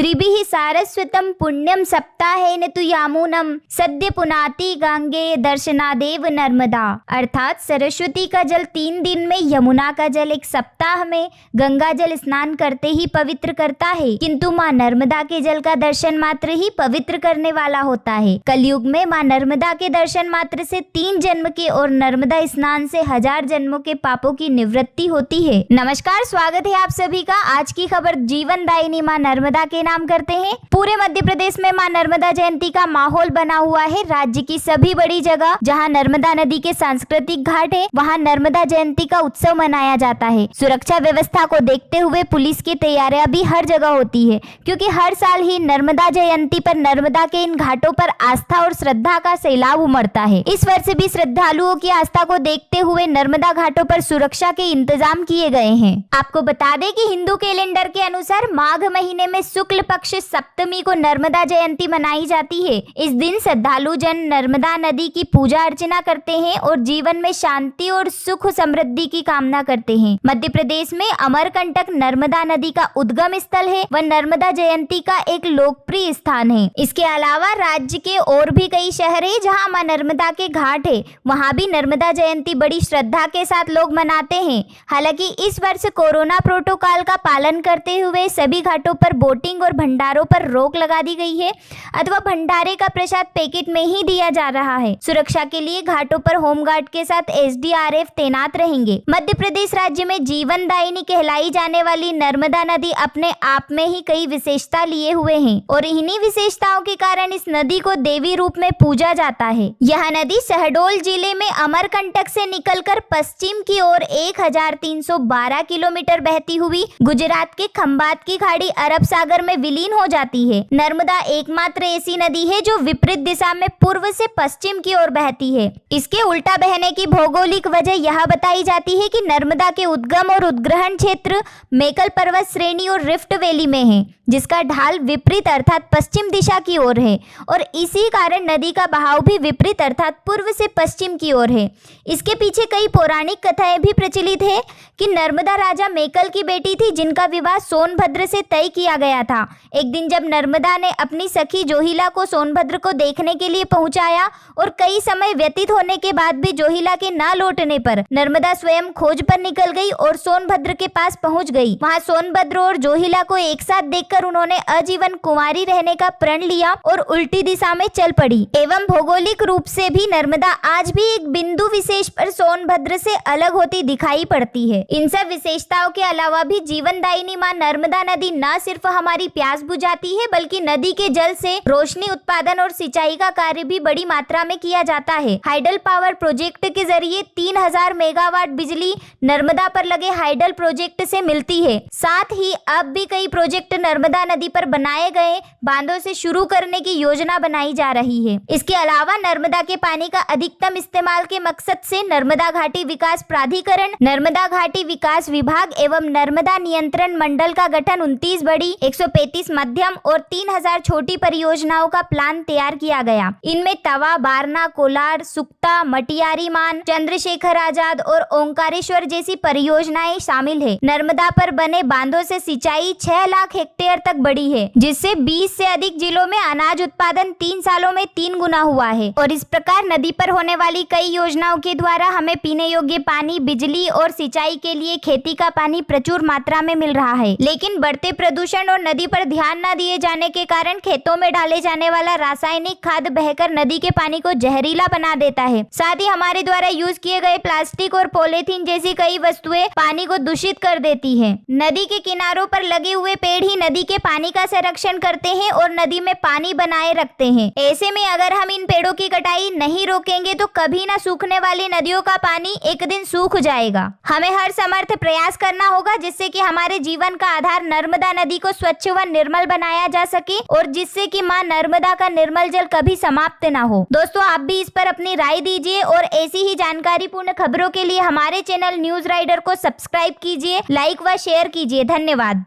त्रिभिः सारस्वतं पुण्यम सप्ताहेन तु यामुनम सद्य पुनाति गंगे दर्शनादेव नर्मदा। अर्थात सरस्वती का जल 3 दिन में, यमुना का जल 1 सप्ताह में गंगा जल स्नान करते ही पवित्र करता है, किंतु माँ नर्मदा के जल का दर्शन मात्र ही पवित्र करने वाला होता है। कलयुग में माँ नर्मदा के दर्शन मात्र से 3 जन्म के और नर्मदा स्नान से 1000 जन्मों के पापों की निवृत्ति होती है। नमस्कार, स्वागत है आप सभी का। आज की खबर जीवन दायिनी माँ नर्मदा के नाम करते हैं। पूरे मध्य प्रदेश में माँ नर्मदा जयंती का माहौल बना हुआ है। राज्य की सभी बड़ी जगह जहाँ नर्मदा नदी के सांस्कृतिक घाट है, वहाँ नर्मदा जयंती का उत्सव मनाया जाता है। सुरक्षा व्यवस्था को देखते हुए पुलिस की तैयारियां भी हर जगह होती है, क्योंकि हर साल ही नर्मदा जयंती पर नर्मदा के इन घाटों पर आस्था और श्रद्धा का सैलाब उमड़ता है। इस वर्ष भी श्रद्धालुओं की आस्था को देखते हुए नर्मदा घाटों पर सुरक्षा के इंतजाम किए गए हैं। आपको बता दें कि हिंदू कैलेंडर के अनुसार माघ महीने में शुक्ल पक्ष सप्तमी को नर्मदा जयंती मनाई जाती है। इस दिन श्रद्धालु जन नर्मदा नदी की पूजा अर्चना करते हैं और जीवन में शांति और सुख समृद्धि की कामना करते हैं। मध्य प्रदेश में अमरकंटक नर्मदा नदी का उद्गम स्थल है, वह नर्मदा जयंती का एक लोकप्रिय स्थान है। इसके अलावा राज्य के और भी कई शहर है जहाँ माँ नर्मदा के घाट है, वहाँ भी नर्मदा जयंती बड़ी श्रद्धा के साथ लोग मनाते हैं। हालांकि इस वर्ष कोरोना प्रोटोकॉल का पालन करते हुए सभी घाटों पर बोटिंग और भंडारों पर रोक लगा दी गई है, अथवा भंडारे का प्रसाद पैकेट में ही दिया जा रहा है। सुरक्षा के लिए घाटों पर होमगार्ड के साथ SDRF तैनात रहेंगे। मध्य प्रदेश राज्य में जीवन दायिनी कहलाई जाने वाली नर्मदा नदी अपने आप में ही कई विशेषता लिए हुए हैं और इन्हीं विशेषताओं के कारण इस नदी को देवी रूप में पूजा जाता है। यह नदी शहडोल जिले में अमरकंटक से निकलकर पश्चिम की ओर 1312 किलोमीटर बहती हुई गुजरात के खंबात की खाड़ी अरब सागर में विलीन हो जाती है। नर्मदा एकमात्र ऐसी नदी है जो विपरीत दिशा में पूर्व से पश्चिम की ओर बहती है। इसके उल्टा बहने की भौगोलिक वजह यह बताई जाती है कि नर्मदा के उद्गम और उद्ग्रहण क्षेत्र मेकल पर्वत श्रेणी और रिफ्ट वैली में है, जिसका ढाल विपरीत अर्थात पश्चिम दिशा की ओर है और इसी कारण नदी का बहाव भी विपरीत अर्थात पूर्व से पश्चिम की ओर है। इसके पीछे कई पौराणिक कथाएं भी प्रचलित है कि नर्मदा राजा मेकल की बेटी थी, जिनका विवाह सोनभद्र से तय किया गया था। एक दिन जब नर्मदा ने अपनी सखी जोहिला को सोनभद्र को देखने के लिए पहुंचाया और कई समय व्यतीत होने के बाद भी जोहिला के न लौटने पर नर्मदा स्वयं खोज पर निकल गई और सोनभद्र के पास पहुंच गई। वहां सोनभद्र और जोहिला को एक साथ देखकर उन्होंने आजीवन कुंवारी रहने का प्रण लिया और उल्टी दिशा में चल पड़ी। एवं भौगोलिक रूप से भी नर्मदा आज भी एक बिंदु विशेष पर सोनभद्र से अलग होती दिखाई पड़ती है। इन सब विशेषताओं के अलावा भी जीवनदायिनी माँ नर्मदा नदी न सिर्फ हमारी प्यास बुझाती है, बल्कि नदी के जल से रोशनी उत्पादन और सिंचाई का कार्य भी बड़ी मात्रा में किया जाता है। हाइडल पावर प्रोजेक्ट के जरिए 3000 मेगावाट बिजली नर्मदा पर लगे हाइडल प्रोजेक्ट से मिलती है। साथ ही अब भी कई प्रोजेक्ट नर्मदा नदी पर बनाए गए बांधों से शुरू करने की योजना बनाई जा रही है। इसके अलावा नर्मदा के पानी का अधिकतम इस्तेमाल के मकसद से नर्मदा घाटी विकास प्राधिकरण, नर्मदा घाटी विकास विभाग एवं नर्मदा नियंत्रण मंडल का गठन 29 बड़ी, 135 मध्यम और 3000 छोटी परियोजनाओं का प्लान तैयार किया गया। इनमें तवा, बारना, कोलार, सुक्ता, मटियारी मान, चंद्रशेखर आजाद और ओंकारेश्वर जैसी परियोजनाएं शामिल है। नर्मदा पर बने बांधों से सिंचाई 6 लाख हेक्टेयर तक बढ़ी है, जिससे 20 से अधिक जिलों में अनाज उत्पादन 3 सालों में 3 गुना हुआ है। और इस प्रकार नदी पर होने वाली कई योजनाओं के द्वारा हमें पीने योग्य पानी, बिजली और सिंचाई के लिए खेती का पानी प्रचुर मात्रा में मिल रहा है। लेकिन बढ़ते प्रदूषण और नदी पर ध्यान न दिए जाने के कारण खेतों में डाले जाने वाला रासायनिक खाद बहकर नदी के पानी को जहरीला बना देता है। साथ ही हमारे द्वारा यूज किए गए प्लास्टिक और पॉलीथीन जैसी कई वस्तुएं पानी को दूषित कर देती है। नदी के किनारों पर लगे हुए पेड़ ही नदी के पानी का संरक्षण करते हैं और नदी में पानी बनाए रखते हैं। ऐसे में अगर हम इन पेड़ों की कटाई नहीं रोकेंगे तो कभी न सूखने वाली नदियों का पानी एक दिन सूख जाएगा। हमें हर समर्थ प्रयास करना होगा जिससे कि हमारे जीवन का आधार नर्मदा नदी को स्वच्छ व निर्मल बनाया जा सके और जिससे कि माँ नर्मदा का निर्मल जल कभी समाप्त ना हो। दोस्तों, आप भी इस पर अपनी राय दीजिए और ऐसी ही जानकारी पूर्ण खबरों के लिए हमारे चैनल न्यूज राइडर को सब्सक्राइब कीजिए, लाइक व शेयर कीजिए। धन्यवाद।